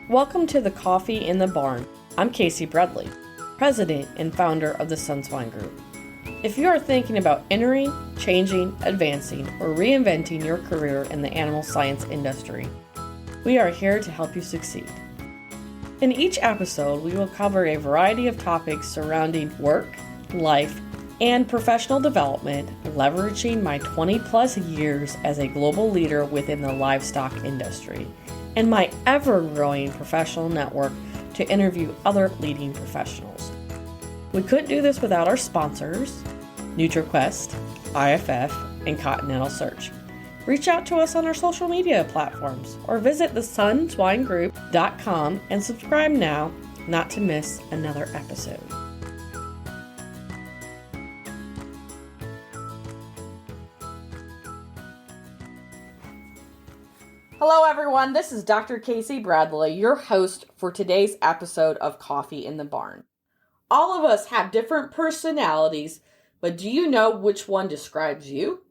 Welcome to the Coffee in the Barn. I'm Casey Bradley, President and founder of the Swine Group. If you are thinking about entering, changing, advancing, or reinventing your career in the animal science industry, we are here to help you succeed. In each episode, we will cover a variety of topics surrounding work, life, and professional development, leveraging my 20-plus years as a global leader within the livestock industry and my ever-growing professional network to interview other leading professionals. We couldn't do this without our sponsors, NutriQuest, IFF, and Continental Search. Reach out to us on our social media platforms or visit theswineGroup.com and subscribe now not to miss another episode. Hello everyone, this is Dr. Casey Bradley, your host for today's episode of Coffee in the Barn. All of us have different personalities, but do you know which one describes you?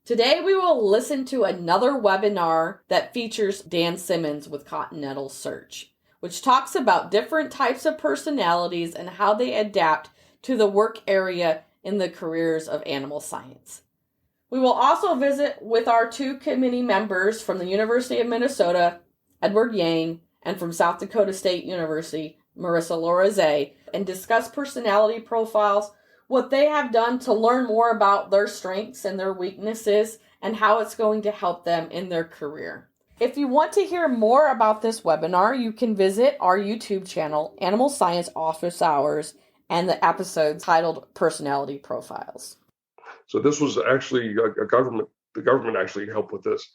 Today we will listen to another webinar that features Dan Simmons with Continental Search, which talks about different types of personalities and how they adapt to the work area in the careers of animal science. We will also visit with our two committee members from the University of Minnesota, Edward Yang, and from South Dakota State University, Marissa Lorizet, and discuss personality profiles, what they have done to learn more about their strengths and their weaknesses, and how it's going to help them in their career. If you want to hear more about this webinar, you can visit our YouTube channel, Animal Science Office Hours, and the episode titled Personality Profiles. So this was actually the government actually helped with this.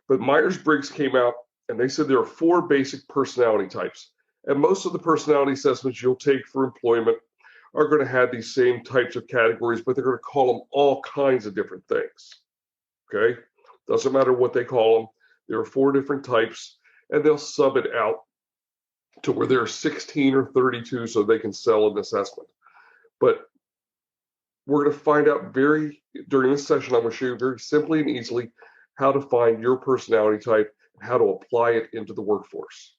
But Myers-Briggs came out and they said there are 4 basic personality types. And most of the personality assessments you'll take for employment are going to have these same types of categories, but they're going to call them all kinds of different things. Okay? Doesn't matter what they call them. There are 4 different types, and they'll sub it out to where there are 16 or 32 so they can sell an assessment. But we're going to find out during this session, I'm going to show you very simply and easily how to find your personality type and how to apply it into the workforce.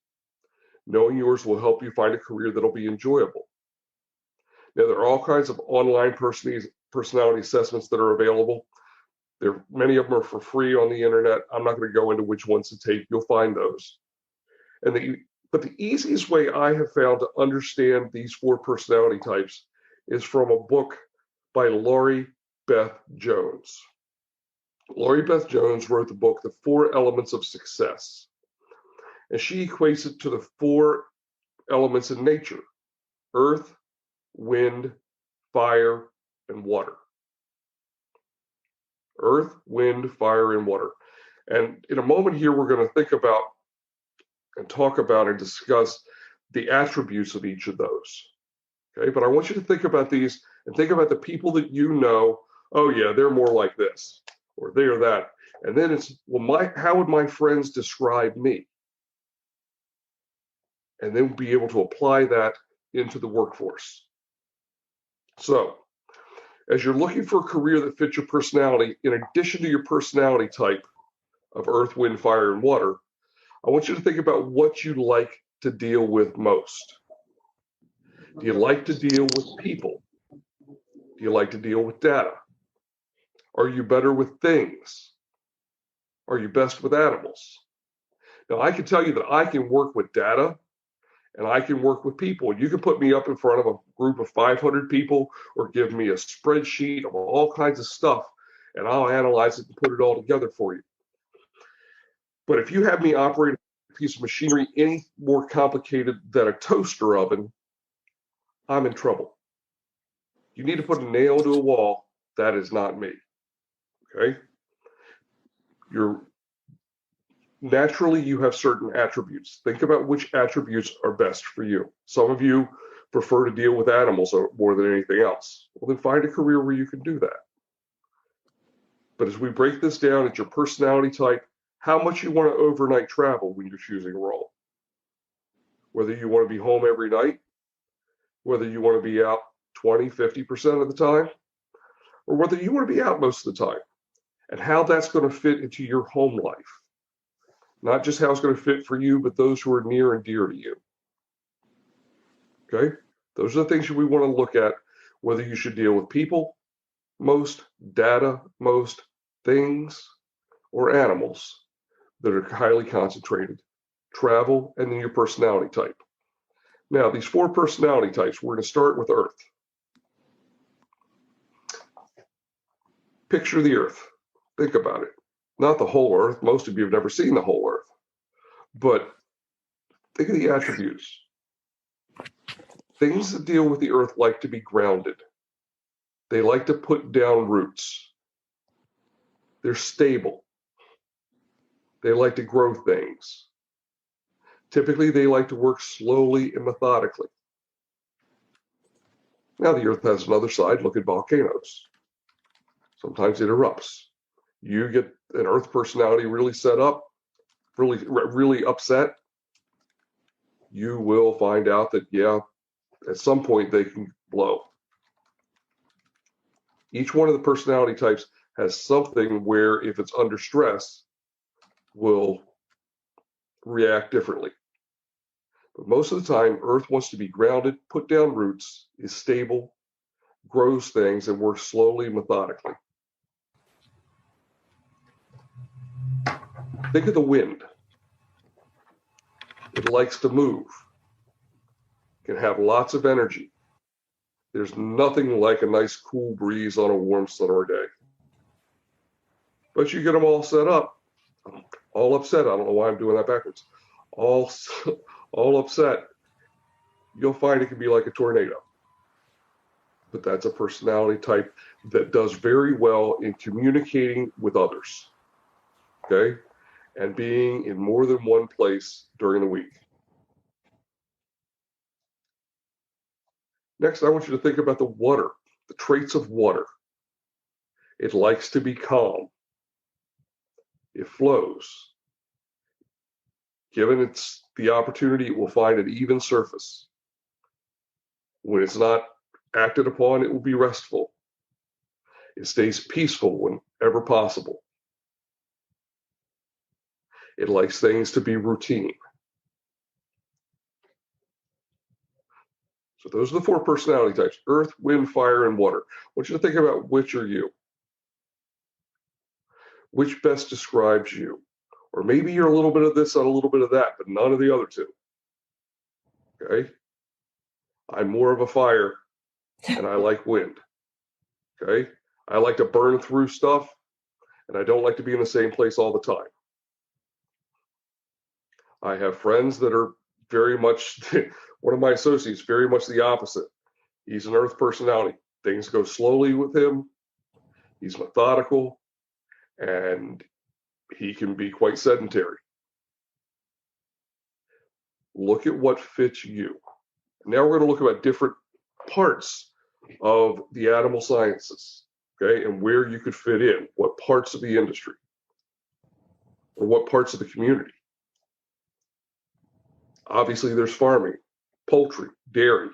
Knowing yours will help you find a career that'll be enjoyable. Now, there are all kinds of online personality assessments that are available. Many of them are for free on the internet. I'm not going to go into which ones to take. You'll find those. But the easiest way I have found to understand these 4 personality types is from a book by Lori Beth Jones. Lori Beth Jones wrote the book, The 4 Elements of Success. And she equates it to the 4 elements in nature: earth, wind, fire, and water. Earth, wind, fire, and water. And in a moment here, we're going to think about and talk about and discuss the attributes of each of those. Okay, but I want you to think about these and think about the people that you know. Oh yeah, they're more like this, or they're that. And then it's, well, how would my friends describe me? And then be able to apply that into the workforce. So, as you're looking for a career that fits your personality, in addition to your personality type of earth, wind, fire, and water, I want you to think about what you like to deal with most. Do you like to deal with people? Do you like to deal with data? Are you better with things? Are you best with animals? Now, I can tell you that I can work with data and I can work with people. You can put me up in front of a group of 500 people or give me a spreadsheet of all kinds of stuff, and I'll analyze it and put it all together for you. But if you have me operate a piece of machinery any more complicated than a toaster oven, I'm in trouble. You need to put a nail to a wall. That is not me. Okay? Naturally, you have certain attributes. Think about which attributes are best for you. Some of you prefer to deal with animals more than anything else. Well, then find a career where you can do that. But as we break this down at your personality type, how much you want to overnight travel when you're choosing a role. Whether you want to be home every night, whether you want to be out 20, 50% of the time, or whether you want to be out most of the time, and how that's going to fit into your home life. Not just how it's going to fit for you, but those who are near and dear to you. Okay? Those are the things we want to look at, whether you should deal with people most, data most, things, or animals that are highly concentrated, travel, and then your personality type. Now, these 4 personality types, we're going to start with Earth. Picture the Earth. Think about it. Not the whole Earth. Most of you have never seen the whole Earth. But think of the attributes. Things that deal with the Earth like to be grounded. They like to put down roots. They're stable. They like to grow things. Typically, they like to work slowly and methodically. Now, the Earth has another side. Look at volcanoes. Sometimes it erupts. You get an Earth personality really set up, really upset, you will find out that, yeah, at some point they can blow. Each one of the personality types has something where, if it's under stress, will react differently. But most of the time, Earth wants to be grounded, put down roots, is stable, grows things, and works slowly and methodically. Think of the wind. It likes to move. It can have lots of energy. There's nothing like a nice cool breeze on a warm summer day. But you get them all set up, all upset. I don't know why I'm doing that backwards. All upset. You'll find it can be like a tornado. But that's a personality type that does very well in communicating with others. Okay? And being in more than one place during the week. Next, I want you to think about the water, the traits of water. It likes to be calm. It flows. Given it's the opportunity, it will find an even surface. When it's not acted upon, it will be restful. It stays peaceful whenever possible. It likes things to be routine. So those are the 4 personality types: earth, wind, fire, and water. I want you to think about which are you. Which best describes you? Or maybe you're a little bit of this and a little bit of that, but none of the other 2. Okay? I'm more of a fire, and I like wind. Okay? I like to burn through stuff, and I don't like to be in the same place all the time. I have friends that are very much, one of my associates, very much the opposite. He's an earth personality. Things go slowly with him. He's methodical, and he can be quite sedentary. Look at what fits you. Now we're going to look at different parts of the animal sciences, okay, and where you could fit in, what parts of the industry, or what parts of the community. Obviously, there's farming, poultry, dairy,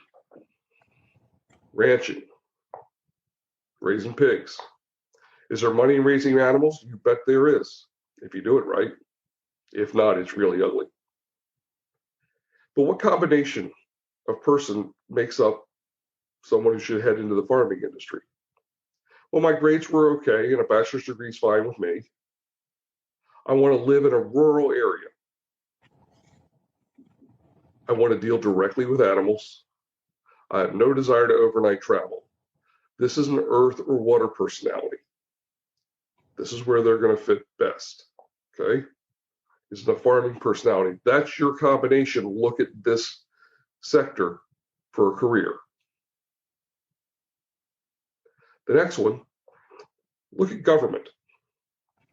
ranching, raising pigs. Is there money in raising animals? You bet there is, if you do it right. If not, it's really ugly. But what combination of person makes up someone who should head into the farming industry? Well, my grades were okay, and a bachelor's degree is fine with me. I want to live in a rural area. I want to deal directly with animals. I have no desire to overnight travel. This is an earth or water personality. This is where they're going to fit best. Okay? This is a farming personality. That's your combination. Look at this sector for a career. The next one, look at government.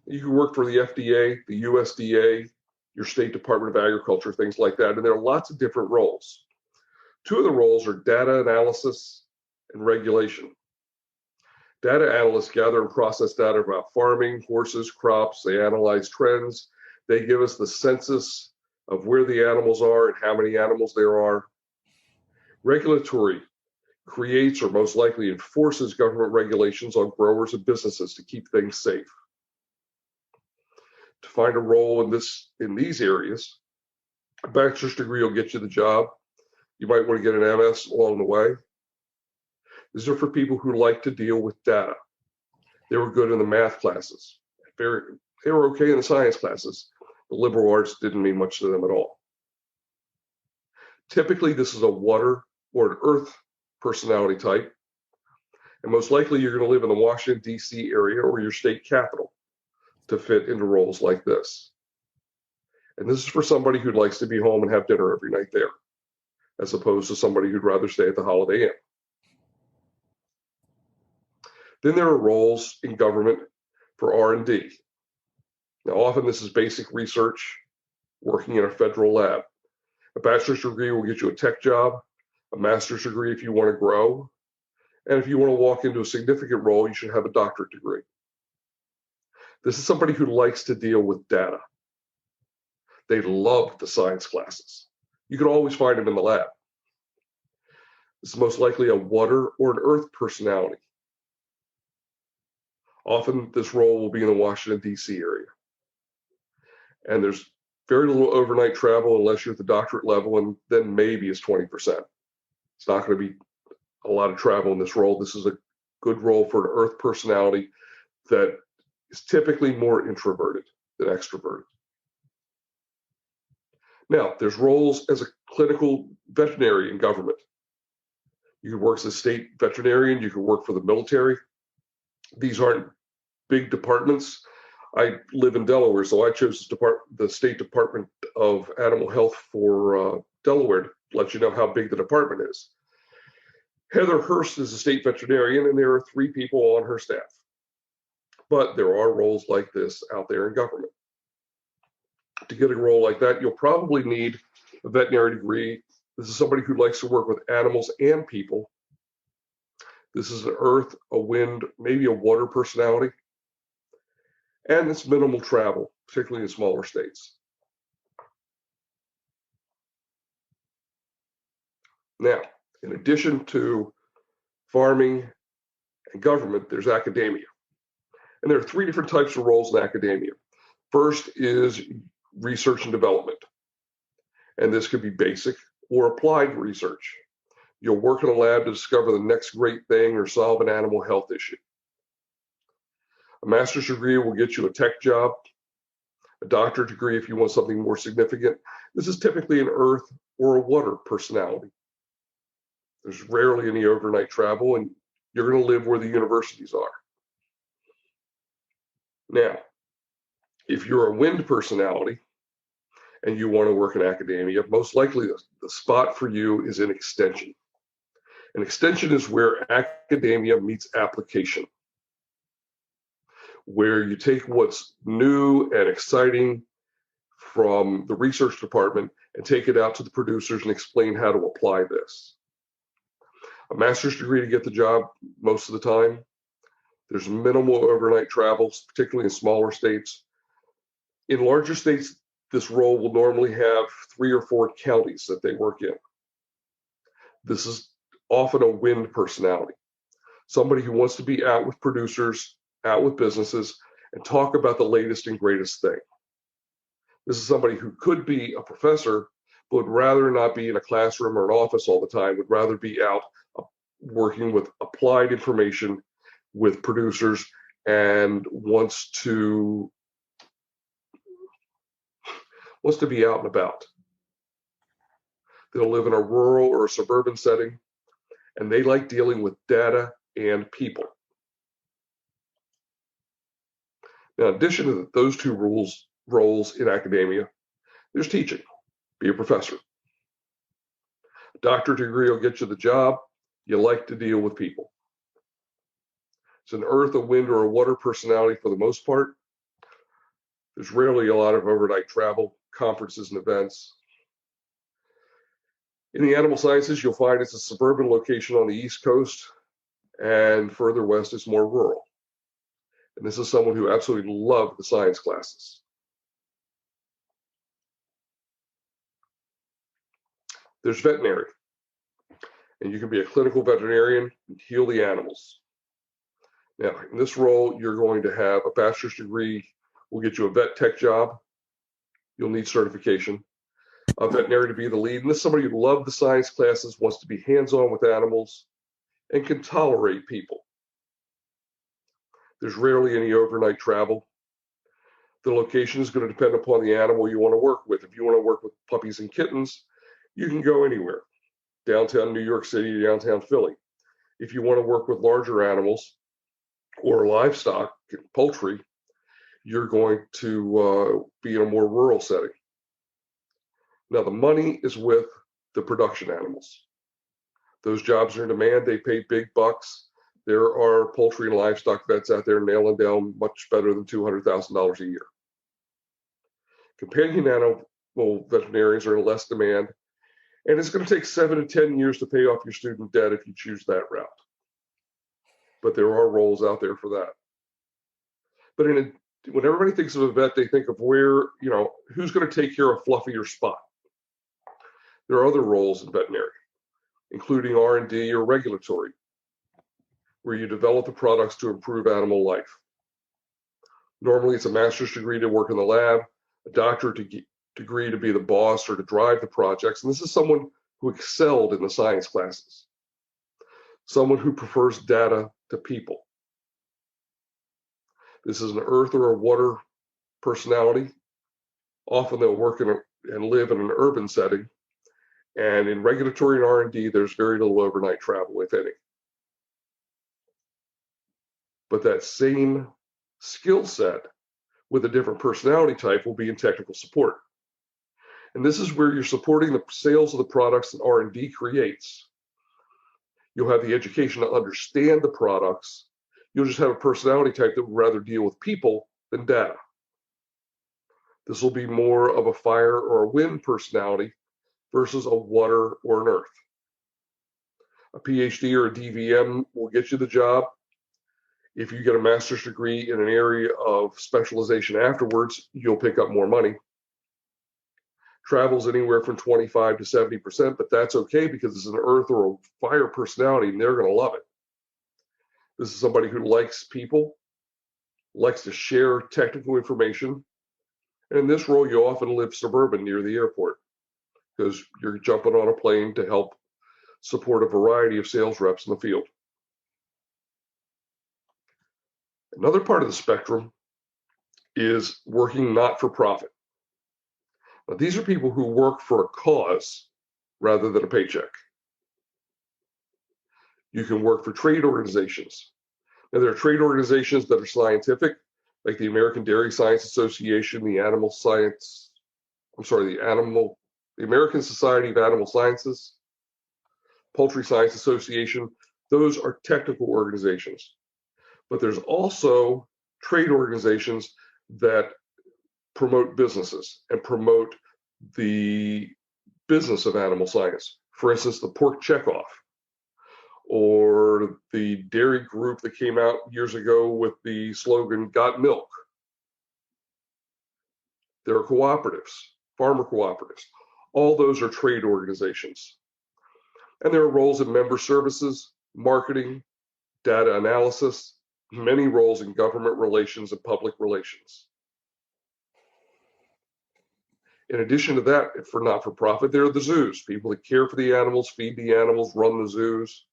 You can work for the FDA, the USDA, your State Department of Agriculture, things like that. And there are lots of different roles. 2 of the roles are data analysis and regulation. Data analysts gather and process data about farming, horses, crops. They analyze trends. They give us the census of where the animals are and how many animals there are. Regulatory creates or most likely enforces government regulations on growers and businesses to keep things safe. to find a role in these areas. A bachelor's degree will get you the job. You might want to get an MS along the way. These are for people who like to deal with data. They were good in the math classes. They were okay in the science classes. The liberal arts didn't mean much to them at all. Typically, this is a water or an earth personality type. And most likely, you're going to live in the Washington, D.C. area or your state capital to fit into roles like this. And this is for somebody who likes to be home and have dinner every night there, as opposed to somebody who'd rather stay at the Holiday Inn. Then there are roles in government for R&D. Now, often this is basic research, working in a federal lab. A bachelor's degree will get you a tech job, a master's degree if you want to grow, and if you want to walk into a significant role, you should have a doctorate degree. This is somebody who likes to deal with data. They love the science classes. You can always find them in the lab. This is most likely a water or an earth personality. Often this role will be in the Washington, D.C. area. And there's very little overnight travel unless you're at the doctorate level, and then maybe it's 20%. It's not going to be a lot of travel in this role. This is a good role for an earth personality that is typically more introverted than extroverted. Now, there's roles as a clinical veterinarian in government. You can work as a state veterinarian. You can work for the military. These aren't big departments. I live in Delaware, so I chose the State Department of Animal Health for Delaware to let you know how big the department is. Heather Hurst is a state veterinarian, and there are 3 people on her staff. But there are roles like this out there in government. To get a role like that, you'll probably need a veterinary degree. This is somebody who likes to work with animals and people. This is an earth, a wind, maybe a water personality. And it's minimal travel, particularly in smaller states. Now, in addition to farming and government, there's academia. And there are 3 different types of roles in academia. First is research and development. And this could be basic or applied research. You'll work in a lab to discover the next great thing or solve an animal health issue. A master's degree will get you a tech job, a doctorate degree if you want something more significant. This is typically an earth or a water personality. There's rarely any overnight travel, and you're going to live where the universities are. Now, if you're a wind personality and you want to work in academia, most likely the spot for you is in extension. And extension is where academia meets application, where you take what's new and exciting from the research department and take it out to the producers and explain how to apply this. A master's degree to get the job most of the time. There's minimal overnight travels, particularly in smaller states. In larger states, this role will normally have 3 or 4 counties that they work in. This is often a wind personality, somebody who wants to be out with producers, out with businesses, and talk about the latest and greatest thing. This is somebody who could be a professor, but would rather not be in a classroom or an office all the time, would rather be out working with applied information with producers and wants to be out and about. They'll live in a rural or a suburban setting, and they like dealing with data and people. Now, in addition to those 2 roles in academia, there's teaching. Be a professor. A doctorate degree will get you the job. You like to deal with people. It's an earth, a wind, or a water personality for the most part. There's rarely a lot of overnight travel, conferences, and events. In the animal sciences, you'll find it's a suburban location on the East Coast, and further west, it's more rural. And this is someone who absolutely loved the science classes. There's veterinary, and you can be a clinical veterinarian and heal the animals. Now, in this role, you're going to have a bachelor's degree will get you a vet tech job. You'll need certification. A veterinary to be the lead. And this is somebody who loves the science classes, wants to be hands-on with animals, and can tolerate people. There's rarely any overnight travel. The location is going to depend upon the animal you want to work with. If you want to work with puppies and kittens, you can go anywhere. Downtown New York City, downtown Philly. If you want to work with larger animals or livestock, poultry, you're going to be in a more rural setting. Now, the money is with the production animals. Those jobs are in demand. They pay big bucks. There are poultry and livestock vets out there nailing down much better than $200,000 a year. Companion animal veterinarians are in less demand, and it's going to take 7 to 10 years to pay off your student debt if you choose that route. But there are roles out there for that. But when everybody thinks of a vet, they think of where, who's going to take care of fluffier spot. There are other roles in veterinary, including R&D or regulatory, where you develop the products to improve animal life. Normally, it's a master's degree to work in the lab, a doctorate degree to be the boss or to drive the projects. And this is someone who excelled in the science classes, someone who prefers data to people. This is an earth or a water personality. Often they'll work and live in an urban setting. And in regulatory and R&D, there's very little overnight travel, if any. But that same skill set with a different personality type will be in technical support. And this is where you're supporting the sales of the products that R&D creates. You'll have the education to understand the products. You'll just have a personality type that would rather deal with people than data. This will be more of a fire or a wind personality versus a water or an earth. A PhD or a DVM will get you the job. If you get a master's degree in an area of specialization afterwards, you'll pick up more money. Travel's anywhere from 25 to 70%, but that's okay because it's an earth or a fire personality and they're going to love it. This is somebody who likes people, likes to share technical information. And in this role, you often live suburban near the airport because you're jumping on a plane to help support a variety of sales reps in the field. Another part of the spectrum is working not for profit. Now, these are people who work for a cause rather than a paycheck. You can work for trade organizations. Now, there are trade organizations that are scientific, like the American Dairy Science Association, the American Society of Animal Sciences, Poultry Science Association. Those are technical organizations. But there's also trade organizations that promote businesses and promote the business of animal science. For instance, the Pork Checkoff, or the dairy group that came out years ago with the slogan, Got Milk. There are cooperatives, farmer cooperatives. All those are trade organizations. And there are roles in member services, marketing, data analysis, many roles in government relations and public relations. In addition to that, for not-for-profit, there are the zoos, people that care for the animals, feed the animals, run the zoos.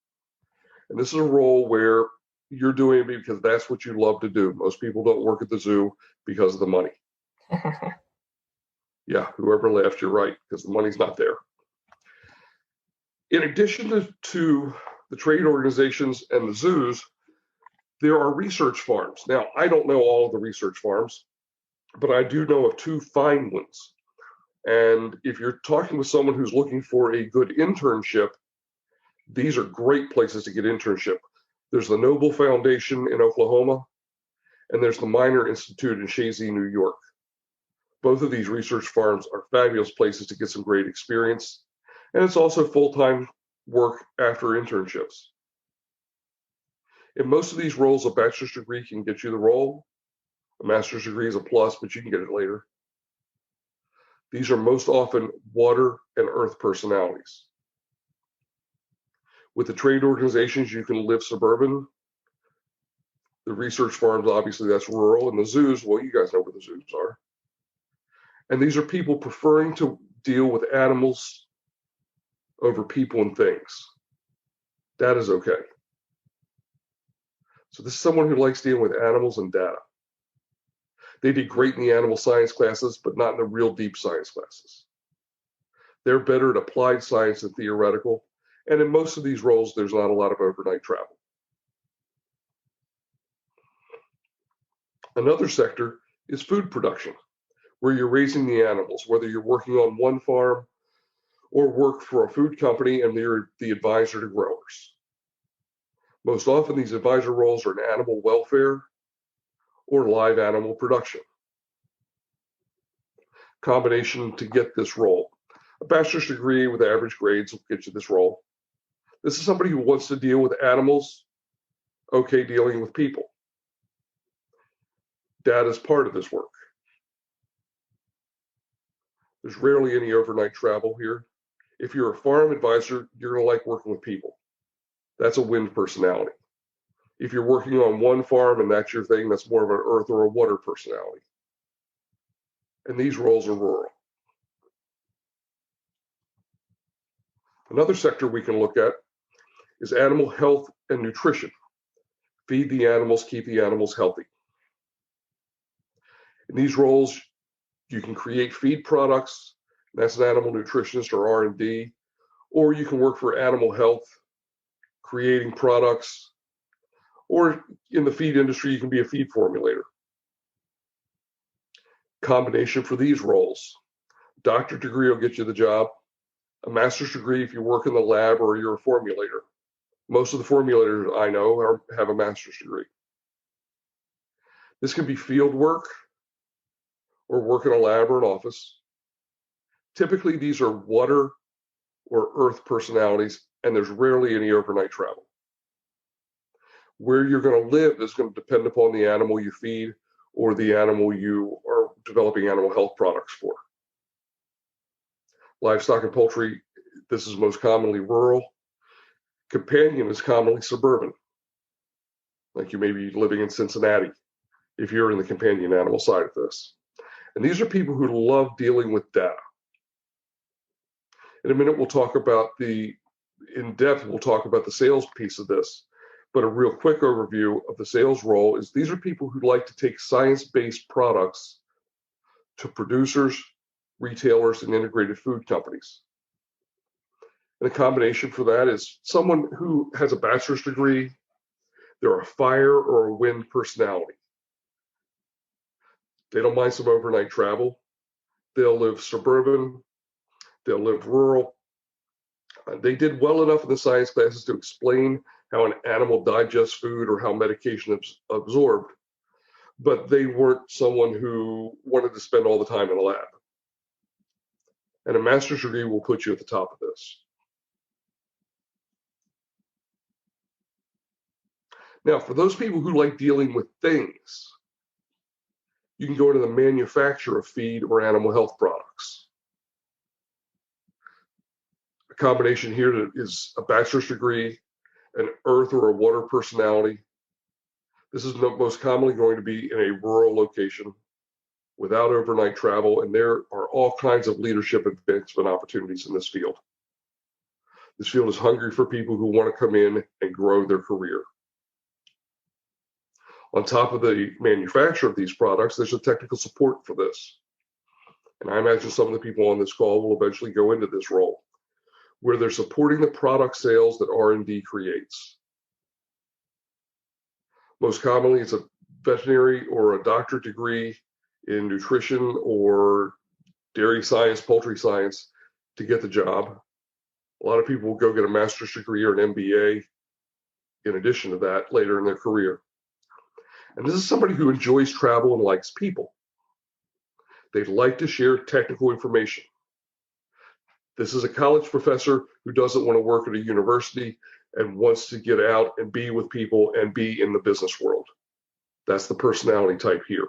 And this is a role where you're doing it because that's what you love to do. Most people don't work at the zoo because of the money. Yeah, whoever left, you're right, because the money's not there. In addition to the trade organizations and the zoos, there are research farms. Now, I don't know all of the research farms, but I do know of two fine ones. And if you're talking with someone who's looking for a good internship, these are great places to get internship. There's the Noble Foundation in Oklahoma, and there's the Minor Institute in Shazy, New York. Both of these research farms are fabulous places to get some great experience. And it's also full-time work after internships. In most of these roles, a bachelor's degree can get you the role. A master's degree is a plus, but you can get it later. These are most often water and earth personalities. With the trade organizations, you can live suburban. The research farms, obviously, that's rural. And the zoos, well, you guys know where the zoos are. And these are people preferring to deal with animals over people and things. That is okay. So this is someone who likes dealing with animals and data. They did great in the animal science classes, but not in the real deep science classes. They're better at applied science than theoretical. And in most of these roles, there's not a lot of overnight travel. Another sector is food production, where you're raising the animals, whether you're working on one farm or work for a food company and you're the advisor to growers. Most often, these advisor roles are in animal welfare or live animal production. Combination to get this role. A bachelor's degree with average grades will get you this role. This is somebody who wants to deal with animals, okay dealing with people. Data is part of this work. There's rarely any overnight travel here. If you're a farm advisor, you're going to like working with people. That's a wind personality. If you're working on one farm and that's your thing, that's more of an earth or a water personality. And these roles are rural. Another sector we can look at is animal health and nutrition. Feed the animals, keep the animals healthy. In these roles, you can create feed products, that's an animal nutritionist or R&D, or you can work for animal health, creating products, or in the feed industry, you can be a feed formulator. Combination for these roles. Doctorate degree will get you the job. A master's degree if you work in the lab or you're a formulator. Most of the formulators I know have a master's degree. This can be field work or work in a lab or an office. Typically, these are water or earth personalities, and there's rarely any overnight travel. Where you're going to live is going to depend upon the animal you feed or the animal you are developing animal health products for. Livestock and poultry, this is most commonly rural. Companion is commonly suburban. Like you may be living in Cincinnati if you're in the companion animal side of this. And these are people who love dealing with data. In a minute, we'll talk about in depth, we'll talk about the sales piece of this. But a real quick overview of the sales role is these are people who like to take science-based products to producers, retailers, and integrated food companies. And a combination for that is someone who has a bachelor's degree, they're a fire or a wind personality. They don't mind some overnight travel. They'll live suburban, they'll live rural. They did well enough in the science classes to explain how an animal digests food or how medication is absorbed, but they weren't someone who wanted to spend all the time in a lab. And a master's degree will put you at the top of this. Now, for those people who like dealing with things, you can go into the manufacture of feed or animal health products. A combination here is a bachelor's degree, an earth or a water personality. This is most commonly going to be in a rural location without overnight travel, and there are all kinds of leadership advancement opportunities in this field. This field is hungry for people who want to come in and grow their career. On top of the manufacture of these products, there's a technical support for this. And I imagine some of the people on this call will eventually go into this role, where they're supporting the product sales that R&D creates. Most commonly, it's a veterinary or a doctorate degree in nutrition or dairy science, poultry science to get the job. A lot of people will go get a master's degree or an MBA in addition to that later in their career. And this is somebody who enjoys travel and likes people. They'd like to share technical information. This is a college professor who doesn't want to work at a university and wants to get out and be with people and be in the business world. That's the personality type here.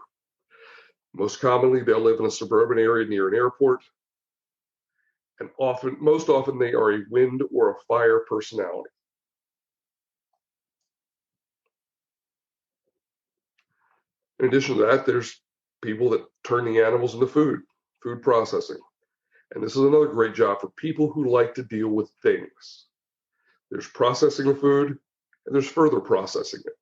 Most commonly, they'll live in a suburban area near an airport. And most often, they are a wind or a fire personality. In addition to that, there's people that turn the animals into food processing. And this is another great job for people who like to deal with things. There's processing the food, and there's further processing it.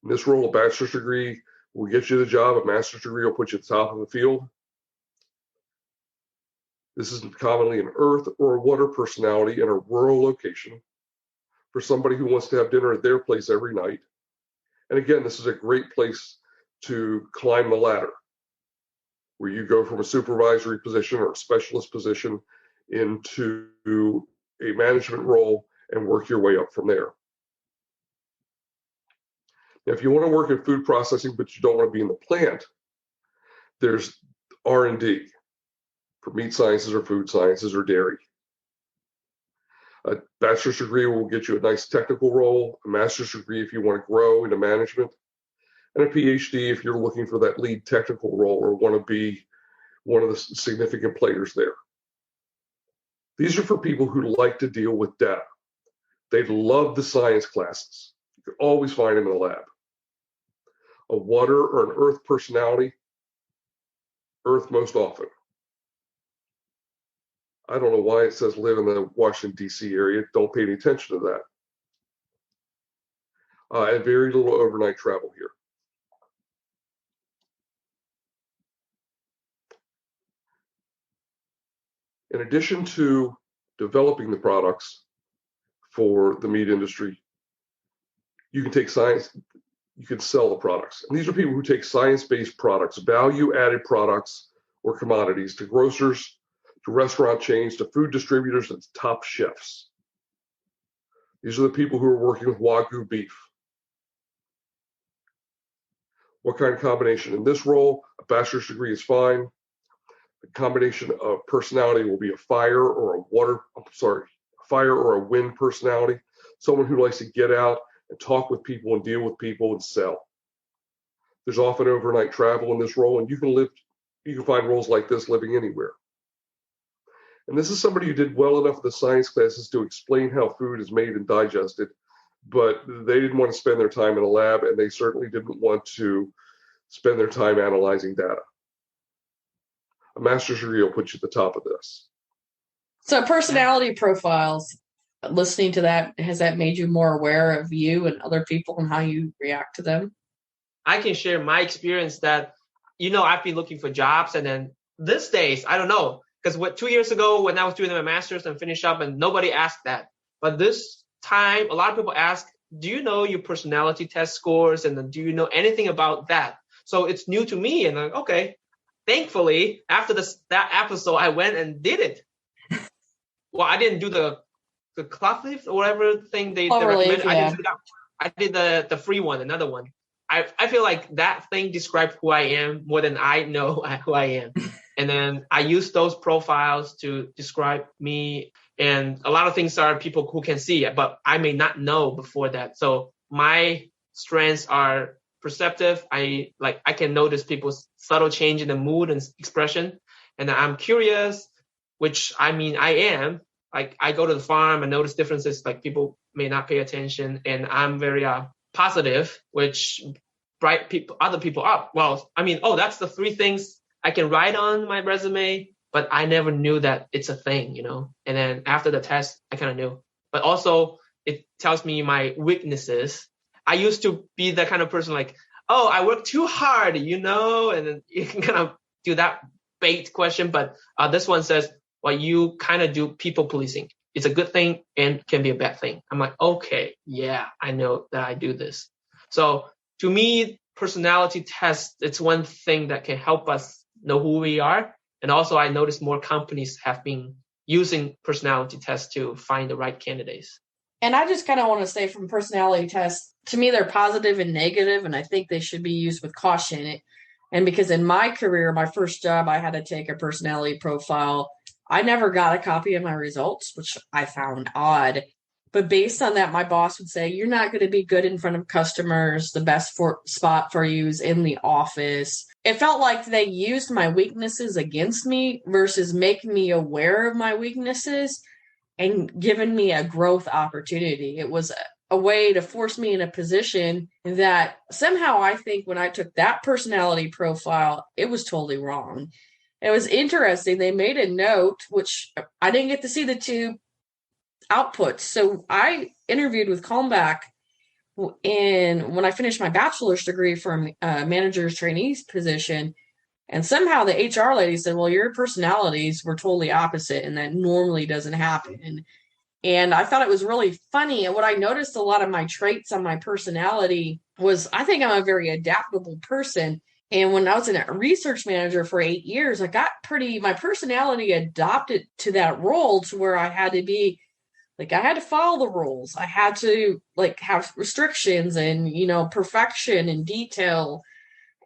In this role, a bachelor's degree will get you the job. A master's degree will put you at the top of the field. This is commonly an earth or a water personality in a rural location for somebody who wants to have dinner at their place every night. And again, this is a great place to climb the ladder, where you go from a supervisory position or a specialist position into a management role and work your way up from there. Now, if you want to work in food processing, but you don't want to be in the plant, there's R&D for meat sciences or food sciences or dairy. A bachelor's degree will get you a nice technical role, a master's degree if you want to grow into management, and a PhD if you're looking for that lead technical role or want to be one of the significant players there. These are for people who like to deal with data. They love the science classes. You can always find them in the lab. A water or an earth personality, earth most often. I don't know why it says live in the Washington, D.C. area. Don't pay any attention to that. And very little overnight travel here. In addition to developing the products for the meat industry, you can take science, you can sell the products. And these are people who take science-based products, value-added products or commodities to grocers, to restaurant chains, to food distributors, and top chefs. These are the people who are working with Wagyu beef. What kind of combination? In this role, a bachelor's degree is fine. The combination of personality will be a fire or a wind personality, someone who likes to get out and talk with people and deal with people and sell. There's often overnight travel in this role, and you can find roles like this living anywhere. And this is somebody who did well enough in the science classes to explain how food is made and digested, but they didn't want to spend their time in a lab, and they certainly didn't want to spend their time analyzing data. A master's degree will put you at the top of this. So personality profiles, listening to that, has that made you more aware of you and other people and how you react to them? I can share my experience that, I've been looking for jobs, and then these days, I don't know, because 2 years ago when I was doing my master's and finished up, and nobody asked that. But this time, a lot of people ask, do you know your personality test scores? And then do you know anything about that? So it's new to me. And I'm like, okay. Thankfully, after that episode, I went and did it. Well, I didn't do the cloth leaf or whatever thing they recommended. Yeah. I did the free one, another one. I feel like that thing describes who I am more than I know who I am. And then I use those profiles to describe me. And a lot of things are people who can see it, but I may not know before that. So my strengths are perceptive. I can notice people's subtle change in the mood and expression. And I'm curious, which I am. Like I go to the farm and notice differences, like people may not pay attention. And I'm very positive, which bright other people up. Well, that's the 3 things I can write on my resume, but I never knew that it's a thing, And then after the test, I kind of knew. But also, it tells me my weaknesses. I used to be that kind of person like, oh, I work too hard, and then you can kind of do that bait question. But this one says, well, you kind of do people policing. It's a good thing and can be a bad thing. I'm like, okay, yeah, I know that I do this. So to me, personality tests, it's one thing that can help us know who we are. And also I noticed more companies have been using personality tests to find the right candidates. And I just kind of want to say from personality tests, to me, they're positive and negative, and I think they should be used with caution. And because in my career, my first job, I had to take a personality profile. I never got a copy of my results, which I found odd. But based on that, my boss would say, you're not going to be good in front of customers. The best spot for you is in the office. It felt like they used my weaknesses against me versus making me aware of my weaknesses and giving me a growth opportunity. It was a way to force me in a position that somehow I think when I took that personality profile, it was totally wrong. It was interesting. They made a note, which I didn't get to see the two outputs. So I interviewed with Calmback when I finished my bachelor's degree from manager's trainees position. And somehow the HR lady said, well, your personalities were totally opposite, and that normally doesn't happen. And I thought it was really funny. And what I noticed a lot of my traits on my personality was I think I'm a very adaptable person. And when I was a research manager for 8 years, my personality adopted to that role to where I had to be like, I had to follow the rules. I had to have restrictions and, perfection and detail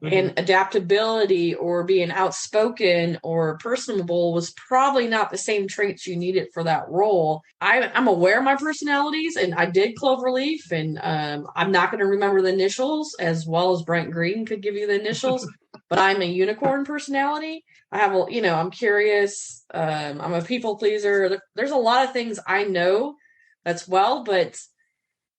and adaptability, or being outspoken or personable was probably not the same traits you needed for that role. I'm aware of my personalities, and I did Cloverleaf, and I'm not going to remember the initials as well as Brent Green could give you the initials, but I'm a unicorn personality. I have, I'm curious. I'm a people pleaser. There's a lot of things I know that's but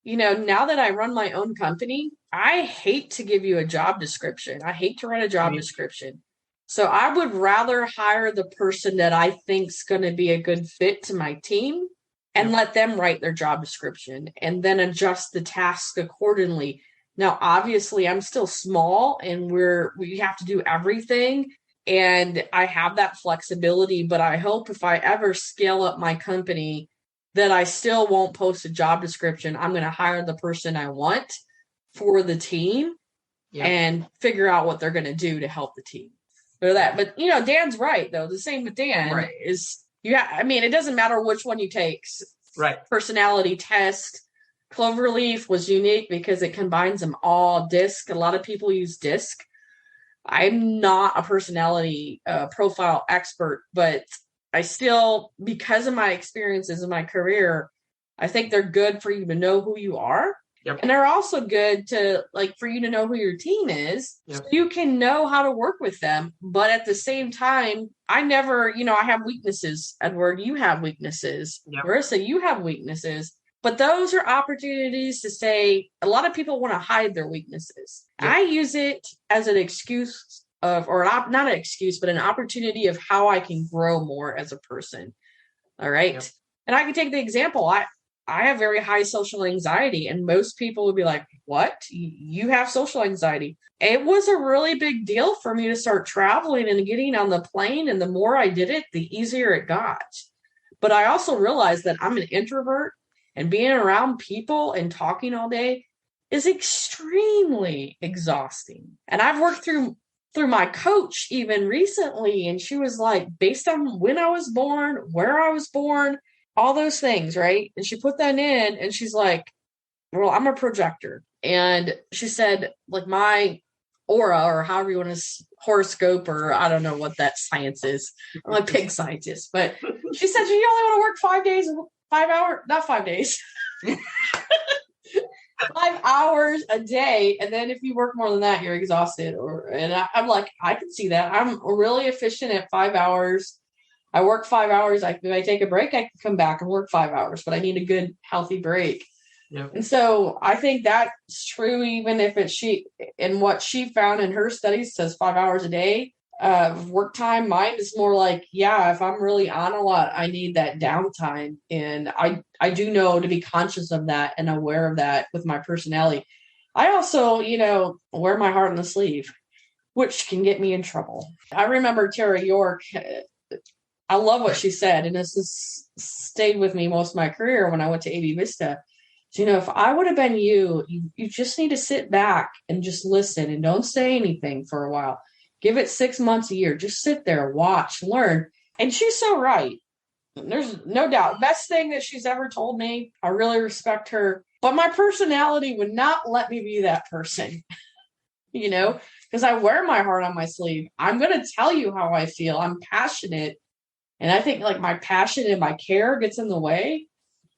now that I run my own company, I hate to give you a job description. I hate to write a job description. So I would rather hire the person that I think's going to be a good fit to my team and let them write their job description and then adjust the task accordingly. Now, obviously, I'm still small and we have to do everything. And I have that flexibility, but I hope if I ever scale up my company that I still won't post a job description. I'm going to hire the person I want for the team and figure out what they're going to do to help the team. Or that. But, Dan's right, though. The same with Dan is, it doesn't matter which one you take. Right. Personality test. Cloverleaf was unique because it combines them all. DISC, a lot of people use DISC. I'm not a personality profile expert, but I still, because of my experiences in my career, I think they're good for you to know who you are. Yep. And they're also good to for you to know who your team is. Yep. So you can know how to work with them. But at the same time, I never, I have weaknesses. Edward, you have weaknesses. Yep. Marissa, you have weaknesses. But those are opportunities to say, a lot of people want to hide their weaknesses. Yep. I use it as an excuse not an excuse, but an opportunity of how I can grow more as a person. All right. Yep. And I can take the example. I have very high social anxiety, and most people would be like, what? You have social anxiety? It was a really big deal for me to start traveling and getting on the plane. And the more I did it, the easier it got. But I also realized that I'm an introvert, and being around people and talking all day is extremely exhausting. And I've worked through my coach even recently, and she was like, based on when I was born, where I was born, all those things, right? And she put that in, and she's like, well, I'm a projector. And she said, my aura, or however you want to horoscope, or I don't know what that science is. I'm a pig scientist. But she said, you only want to work 5 days, 5 hours, not 5 days. 5 hours a day, and then if you work more than that, you're exhausted. I'm like, I can see that. I'm really efficient at 5 hours. I work 5 hours. If I take a break, I can come back and work 5 hours, but I need a good, healthy break. Yep. And so I think that's true, even if what she found in her studies says 5 hours a day of work time. Mine is more like, if I'm really on a lot, I need that downtime. And I do know to be conscious of that and aware of that with my personality. I also, wear my heart on the sleeve, which can get me in trouble. I remember Tara York. I love what she said, and this has stayed with me most of my career when I went to AV Vista. So, if I would have been you just need to sit back and just listen and don't say anything for a while. Give it 6 months, a year. Just sit there, watch, learn. And she's so right. There's no doubt. Best thing that she's ever told me. I really respect her. But my personality would not let me be that person, because I wear my heart on my sleeve. I'm going to tell you how I feel. I'm passionate. And I think my passion and my care gets in the way.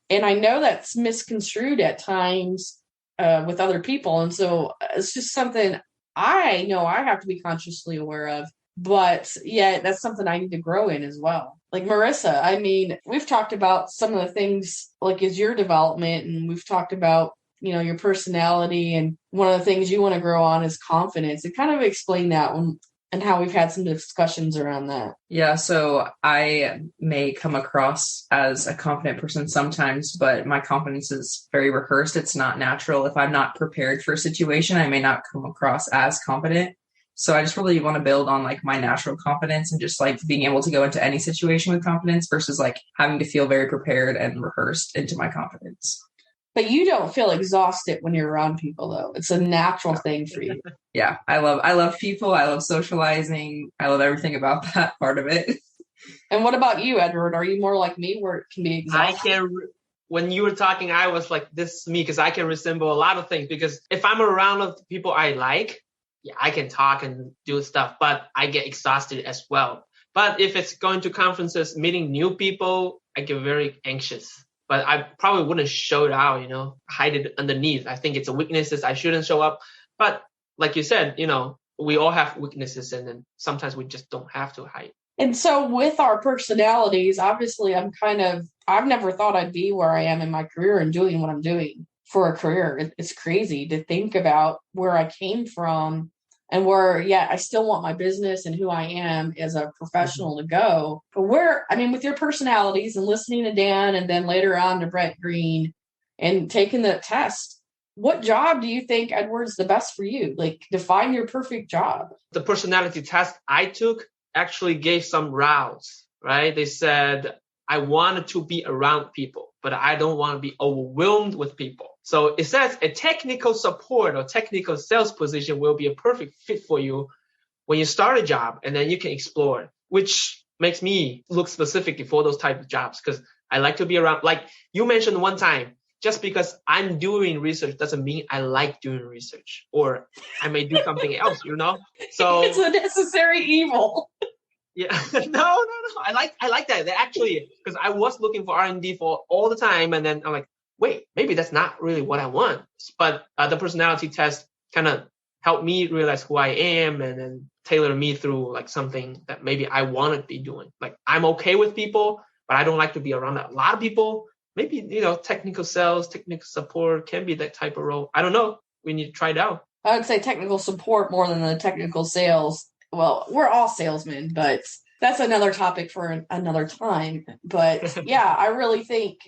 And I know that's misconstrued at times with other people. And so it's just something I know I have to be consciously aware of. But yeah, that's something I need to grow in as well. Like Marissa, I mean, we've talked about some of the things like is your development, and we've talked about, your personality, and one of the things you want to grow on is confidence. And kind of explain that one and how we've had some discussions around that. Yeah, so I may come across as a confident person sometimes, but my confidence is very rehearsed. It's not natural. If I'm not prepared for a situation, I may not come across as confident. So I just really want to build on like my natural confidence and just like being able to go into any situation with confidence versus like having to feel very prepared and rehearsed into my confidence. But you don't feel exhausted when you're around people, though. It's a natural thing for you. Yeah, I love people. I love socializing. I love everything about that part of it. And what about you, Edward? Are you more like me where it can be exhausting? When you were talking, I was like, this is me, because I can resemble a lot of things. Because if I'm around people I like, yeah, I can talk and do stuff, but I get exhausted as well. But if it's going to conferences, meeting new people, I get very anxious. But I probably wouldn't show it out, hide it underneath. I think it's a weaknesses. I shouldn't show up. But like you said, we all have weaknesses, and then sometimes we just don't have to hide. And so with our personalities, obviously I've never thought I'd be where I am in my career and doing what I'm doing for a career. It's crazy to think about where I came from and where, I still want my business and who I am as a professional to go. But with your personalities and listening to Dan and then later on to Brett Green and taking the test, what job do you think, Edward's the best for you? Like, define your perfect job. The personality test I took actually gave some routes, right? They said, I wanted to be around people, but I don't want to be overwhelmed with people. So it says a technical support or technical sales position will be a perfect fit for you when you start a job, and then you can explore, which makes me look specifically for those type of jobs, because I like to be around. Like you mentioned one time, just because I'm doing research doesn't mean I like doing research, or I may do something else, So it's a necessary evil. Yeah, no. I like that. They actually, because I was looking for R&D for all the time, and then I'm like, wait, maybe that's not really what I want. But the personality test kind of helped me realize who I am, and then tailor me through like something that maybe I want to be doing. Like I'm okay with people, but I don't like to be around a lot of people. Maybe, technical sales, technical support can be that type of role. I don't know. We need to try it out. I would say technical support more than the technical sales. Well, we're all salesmen, but that's another topic for another time. But yeah, I really think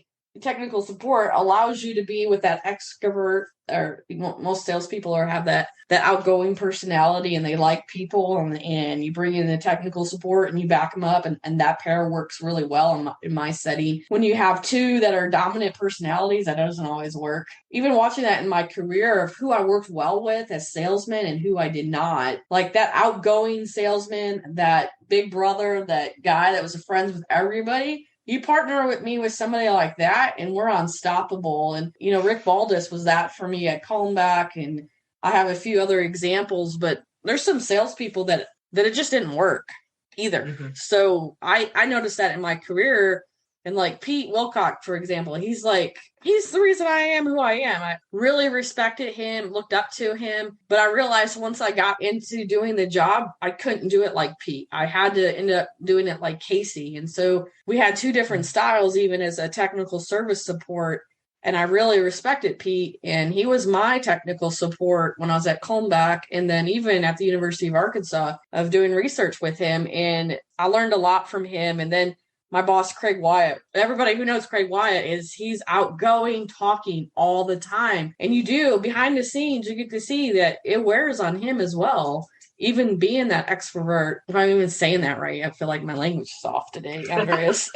technical support allows you to be with that extrovert, or most salespeople have that outgoing personality, and they like people, and you bring in the technical support and you back them up, and that pair works really well in my setting. When you have two that are dominant personalities, that doesn't always work. Even watching that in my career of who I worked well with as salesmen and who I did not, like that outgoing salesman, that big brother, that guy that was friends with everybody. You partner with me with somebody like that, and we're unstoppable. And, Rick Baldus was that for me at Calmback, and I have a few other examples, but there's some salespeople that it just didn't work either. Mm-hmm. So I noticed that in my career. And like Pete Wilcock, for example, he's the reason I am who I am. I really respected him, looked up to him. But I realized once I got into doing the job, I couldn't do it like Pete. I had to end up doing it like Casey. And so we had two different styles, even as a technical service support. And I really respected Pete. And he was my technical support when I was at Calmback, and then even at the University of Arkansas of doing research with him. And I learned a lot from him. And then my boss, Craig Wyatt, everybody who knows Craig Wyatt he's outgoing, talking all the time. And behind the scenes, you get to see that it wears on him as well. Even being that extrovert, if I'm even saying that right, I feel like my language is off today, Andreas.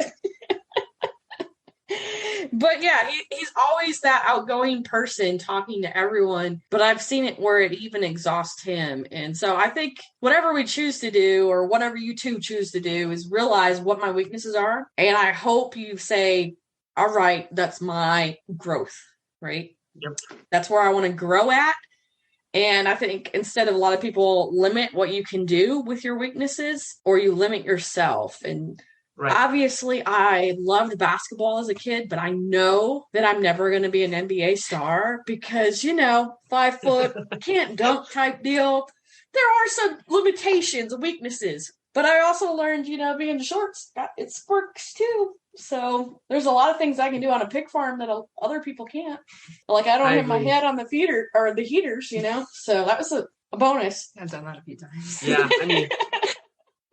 But yeah, he's always that outgoing person talking to everyone. But I've seen it where it even exhausts him. And so I think whatever we choose to do, or whatever you two choose to do, is realize what my weaknesses are. And I hope you say, all right, that's my growth, right? Yep. That's where I want to grow at. And I think instead of a lot of people limit what you can do with your weaknesses, or you limit yourself. And right. Obviously, I loved basketball as a kid, but I know that I'm never going to be an NBA star because, 5 foot, can't dunk type deal. there are some limitations, weaknesses. But I also learned, being short's got its quirks too. So there's a lot of things I can do on a pig farm that other people can't. Like I don't hit my head on the feeder or the heaters, So that was a bonus. I've done that a few times. Yeah, I mean,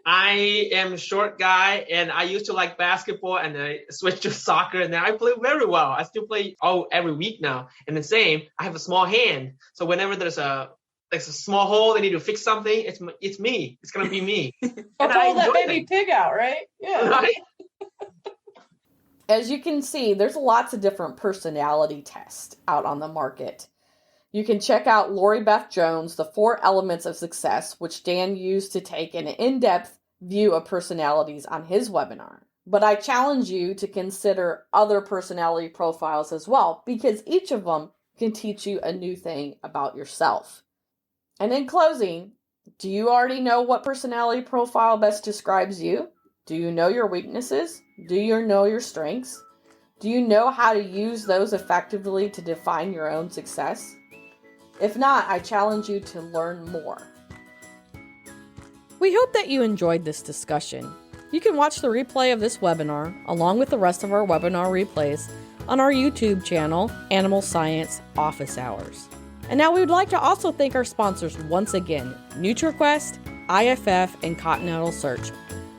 I am a short guy, and I used to like basketball, and then I switched to soccer, and then I play very well. I still play every week now. And the same, I have a small hand, so whenever there's a small hole, they need to fix something. It's me. It's gonna be me. I'll pull that baby pig out, right? Yeah. Right. As you can see, there's lots of different personality tests out on the market. You can check out Lori Beth Jones' The 4 Elements of Success, which Dan used to take an in-depth view of personalities on his webinar. But I challenge you to consider other personality profiles as well, because each of them can teach you a new thing about yourself. And in closing, do you already know what personality profile best describes you? Do you know your weaknesses? Do you know your strengths? Do you know how to use those effectively to define your own success? If not, I challenge you to learn more. We hope that you enjoyed this discussion. You can watch the replay of this webinar, along with the rest of our webinar replays, on our YouTube channel, Animal Science Office Hours. And now we would like to also thank our sponsors once again, NutriQuest, IFF, and Continental Search.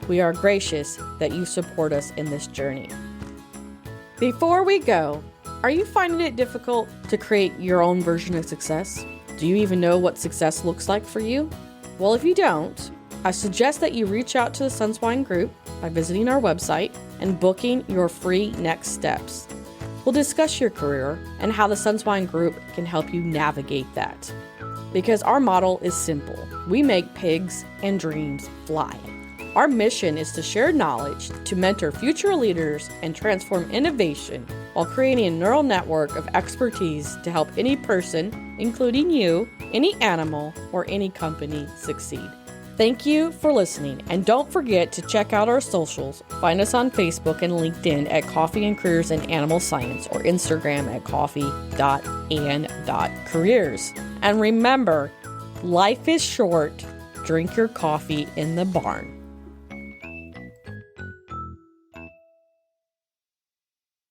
We are gracious that you support us in this journey. Before we go, are you finding it difficult to create your own version of success? Do you even know what success looks like for you? Well, if you don't, I suggest that you reach out to the Sunswine Group by visiting our website and booking your free next steps. We'll discuss your career and how the Sunswine Group can help you navigate that. Because our model is simple. We make pigs and dreams fly. Our mission is to share knowledge, to mentor future leaders, and transform innovation while creating a neural network of expertise to help any person, including you, any animal, or any company succeed. Thank you for listening, and don't forget to check out our socials. Find us on Facebook and LinkedIn at Coffee and Careers in Animal Science, or Instagram at coffee.and.careers. And remember, life is short. Drink your coffee in the barn.